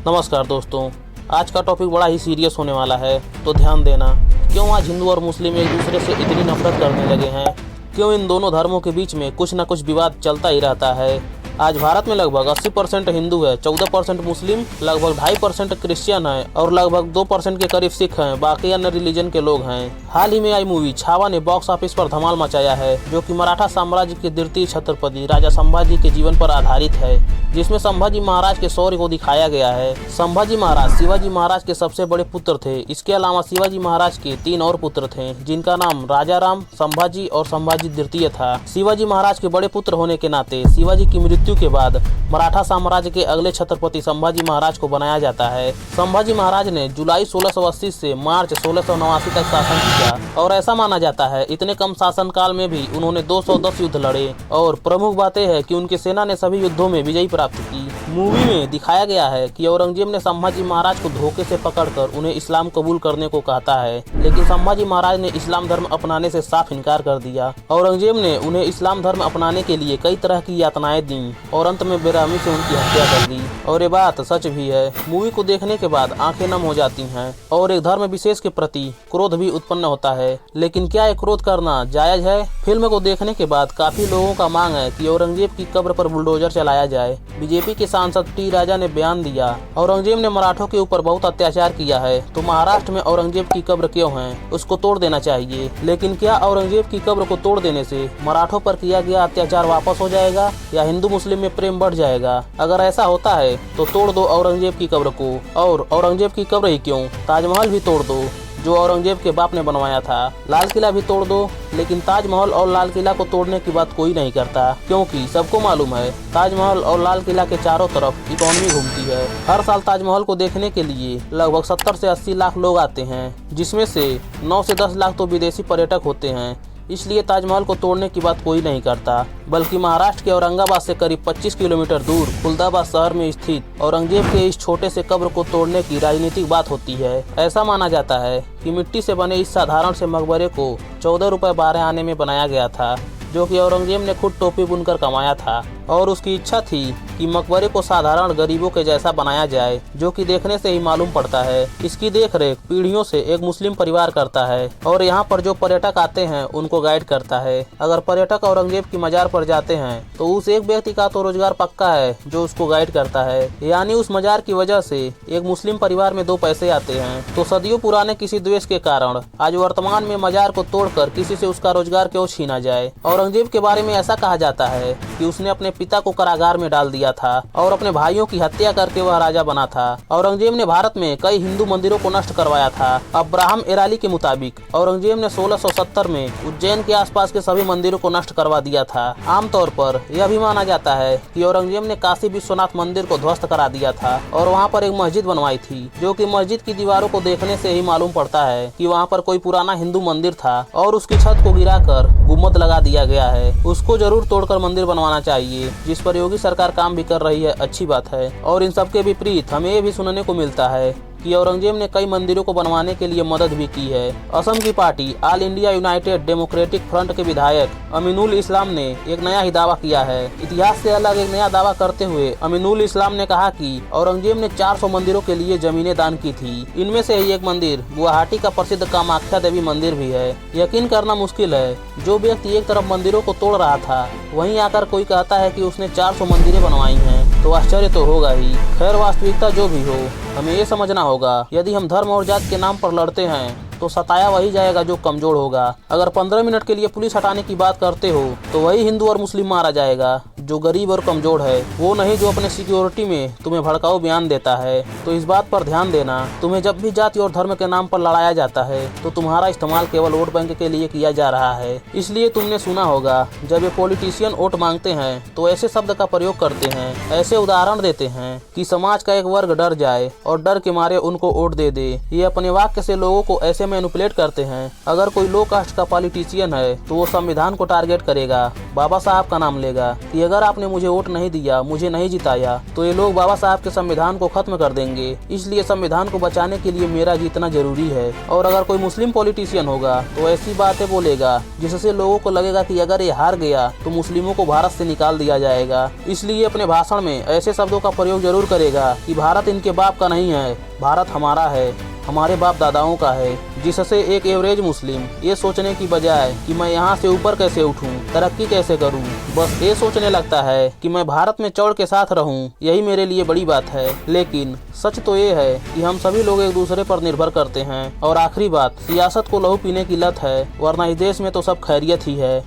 नमस्कार दोस्तों, आज का टॉपिक बड़ा ही सीरियस होने वाला है, तो ध्यान देना। क्यों आज हिंदू और मुस्लिम एक दूसरे से इतनी नफरत करने लगे हैं? क्यों इन दोनों धर्मों के बीच में कुछ न कुछ विवाद चलता ही रहता है? आज भारत में लगभग 80% हिंदू है, 14% मुस्लिम, लगभग 2.5% क्रिश्चियन है और लगभग 2% के करीब सिख हैं। बाकी अन्य रिलीजन के लोग हैं। हाल ही में आई मूवी छावा ने बॉक्स ऑफिस पर धमाल मचाया है, जो कि मराठा साम्राज्य के द्वितीय छत्रपति राजा संभाजी के जीवन पर आधारित है, जिसमें संभाजी महाराज के शौर्य को दिखाया गया है। संभाजी महाराज शिवाजी महाराज के सबसे बड़े पुत्र थे। इसके अलावा शिवाजी महाराज के 3 और पुत्र थे, जिनका नाम राजाराम, संभाजी और संभाजी द्वितीय था। शिवाजी महाराज के बड़े पुत्र होने के नाते शिवाजी की मृत्यु के बाद मराठा साम्राज्य के अगले छत्रपति संभाजी महाराज को बनाया जाता है। संभाजी महाराज ने जुलाई 1680 से मार्च 1689 तक शासन किया और ऐसा माना जाता है इतने कम शासनकाल में भी उन्होंने 210 युद्ध लड़े और प्रमुख बातें है कि उनकी सेना ने सभी युद्धों में विजय प्राप्त की। मूवी में दिखाया गया है कि औरंगजेब ने संभाजी महाराज को धोखे से पकड़कर उन्हें इस्लाम कबूल करने को कहता है, लेकिन संभाजी महाराज ने इस्लाम धर्म अपनाने से साफ इनकार कर दिया। औरंगजेब ने उन्हें इस्लाम धर्म अपनाने के लिए कई तरह की यातनाएं दी और अंत में बेरहमी से उनकी हत्या कर दी। और ये बात सच भी है। मूवी को देखने के बाद आंखें नम हो जाती हैं और एक धर्म विशेष के प्रति क्रोध भी उत्पन्न होता है। लेकिन क्या ये क्रोध करना जायज है? फिल्म को देखने के बाद काफी लोगों का मांग है कि औरंगजेब की कब्र पर बुलडोजर चलाया जाए। बीजेपी के सांसद टी राजा ने बयान दिया, औरंगजेब ने मराठों के ऊपर बहुत अत्याचार किया है, तो महाराष्ट्र में औरंगजेब की कब्र क्यों है? उसको तोड़ देना चाहिए। लेकिन क्या औरंगजेब की कब्र को तोड़ देने से मराठों पर किया गया अत्याचार वापस हो जाएगा या हिंदू मुस्लिम में प्रेम बढ़ जाएगा? अगर ऐसा होता है तो तोड़ दो औरंगजेब की कब्र को। और औरंगजेब की कब्र ही क्यों, ताजमहल भी तोड़ दो जो औरंगजेब के बाप ने बनवाया था। लाल किला भी तोड़ दो, लेकिन ताजमहल और लाल किला को तोड़ने की बात कोई नहीं करता, क्योंकि सबको मालूम है ताजमहल और लाल किला के चारों तरफ इकोनॉमी घूमती है। हर साल ताजमहल को देखने के लिए लगभग 70 से 80 लाख लोग आते हैं, जिसमें से 9 से 10 लाख तो विदेशी पर्यटक होते हैं। इसलिए ताजमहल को तोड़ने की बात कोई नहीं करता, बल्कि महाराष्ट्र के औरंगाबाद से करीब 25 किलोमीटर दूर खुलदाबाद शहर में स्थित औरंगजेब के इस छोटे से कब्र को तोड़ने की राजनीतिक बात होती है। ऐसा माना जाता है कि मिट्टी से बने इस साधारण से मकबरे को 14 रुपए 12 आने में बनाया गया था, जो कि औरंगजेब ने खुद टोपी बुनकर कमाया था और उसकी इच्छा थी कि मकबरे को साधारण गरीबों के जैसा बनाया जाए, जो कि देखने से ही मालूम पड़ता है। इसकी देखरेख पीढ़ियों से एक मुस्लिम परिवार करता है और यहाँ पर जो पर्यटक आते हैं उनको गाइड करता है। अगर पर्यटक औरंगजेब की मजार पर जाते हैं तो उस एक व्यक्ति का तो रोजगार पक्का है जो उसको गाइड करता है, यानी उस मजार की वजह से एक मुस्लिम परिवार में 2 पैसे आते हैं। तो सदियों पुराने किसी द्वेष के कारण आज वर्तमान में मजार को तोड़कर किसी से उसका रोजगार क्यों छीना जाए? औरंगजेब के बारे में ऐसा कहा जाता है कि उसने अपने पिता को कारागार में डाल दिया था और अपने भाइयों की हत्या करके वह राजा बना था। औरंगजेब ने भारत में कई हिंदू मंदिरों को नष्ट करवाया था। अब्राहम एराली के मुताबिक औरंगजेब ने 1670 में उज्जैन के आसपास के सभी मंदिरों को नष्ट करवा दिया था। आमतौर पर यह भी माना जाता है कि औरंगजेब ने काशी विश्वनाथ मंदिर को ध्वस्त करा दिया था और वहाँ पर एक मस्जिद बनवाई थी, जो कि मस्जिद की दीवारों को देखने से ही मालूम पड़ता है कि वहाँ पर कोई पुराना हिंदू मंदिर था और उसकी छत को गिराकर गुम्बद लगा दिया गया है। उसको जरूर तोड़कर मंदिर बनवाना चाहिए, जिस पर योगी सरकार काम भी कर रही है। अच्छी बात है। और इन सबके विपरीत हमें ये भी सुनने को मिलता है कि औरंगजेब ने कई मंदिरों को बनवाने के लिए मदद भी की है। असम की party all India United democratic front के विधायक अमीनुल इस्लाम ने एक नया ही दावा किया है। इतिहास से अलग एक नया दावा करते हुए अमीनुल इस्लाम ने कहा कि औरंगजेब ने 400 मंदिरों के लिए जमीनें दान की थी। इनमें से ही एक मंदिर गुवाहाटी का प्रसिद्ध कामाख्या देवी मंदिर भी है। यकीन करना मुश्किल है, जो व्यक्ति एक तरफ मंदिरों को तोड़ रहा था, वहीं आकर कोई कहता है कि उसने 400 मंदिरें बनवाई हैं, तो आश्चर्य तो होगा ही। खैर, वास्तविकता जो भी हो, हमें ये समझना होगा, यदि हम धर्म और जात के नाम पर लड़ते हैं तो सताया वही जाएगा जो कमजोर होगा। अगर 15 मिनट के लिए पुलिस हटाने की बात करते हो तो वही हिंदू और मुस्लिम मारा जाएगा जो गरीब और कमजोर है, वो नहीं जो अपने सिक्योरिटी में तुम्हें भड़काऊ बयान देता है। तो इस बात पर ध्यान देना, तुम्हें जब भी जाति और धर्म के नाम पर लड़ाया जाता है तो तुम्हारा इस्तेमाल केवल वोट बैंक के लिए किया जा रहा है। इसलिए तुमने सुना होगा, जब ये पॉलिटिशियन वोट मांगते हैं तो ऐसे शब्द का प्रयोग करते हैं, ऐसे उदाहरण देते हैं कि समाज का एक वर्ग डर जाए और डर के मारे उनको वोट दे दे। ये अपने वाक्य से लोगों को ऐसे मैनिपुलेट करते हैं। अगर कोई लो कास्ट का पॉलिटिशियन है तो वो संविधान को टारगेट करेगा, बाबा साहब का नाम लेगा कि अगर आपने मुझे वोट नहीं दिया, मुझे नहीं जिताया, तो ये लोग बाबा साहब के संविधान को खत्म कर देंगे। इसलिए संविधान को बचाने के लिए मेरा जीतना जरूरी है। और अगर कोई मुस्लिम पॉलिटिशियन होगा तो ऐसी बातें बोलेगा जिससे लोगों को लगेगा कि अगर ये हार गया तो मुस्लिमों को भारत से निकाल दिया जाएगा। इसलिए अपने भाषण में ऐसे शब्दों का प्रयोग जरूर करेगा कि भारत इनके बाप का नहीं है, भारत हमारा है, हमारे बाप दादाओं का है। जिससे एक एवरेज मुस्लिम ये सोचने की बजाय कि मैं यहाँ से ऊपर कैसे उठूं, तरक्की कैसे करूं, बस ये सोचने लगता है कि मैं भारत में चौड़ के साथ रहूं, यही मेरे लिए बड़ी बात है। लेकिन सच तो ये है कि हम सभी लोग एक दूसरे पर निर्भर करते हैं। और आखिरी बात, सियासत को लहू पीने की लत है, वरना इस देश में तो सब खैरियत ही है।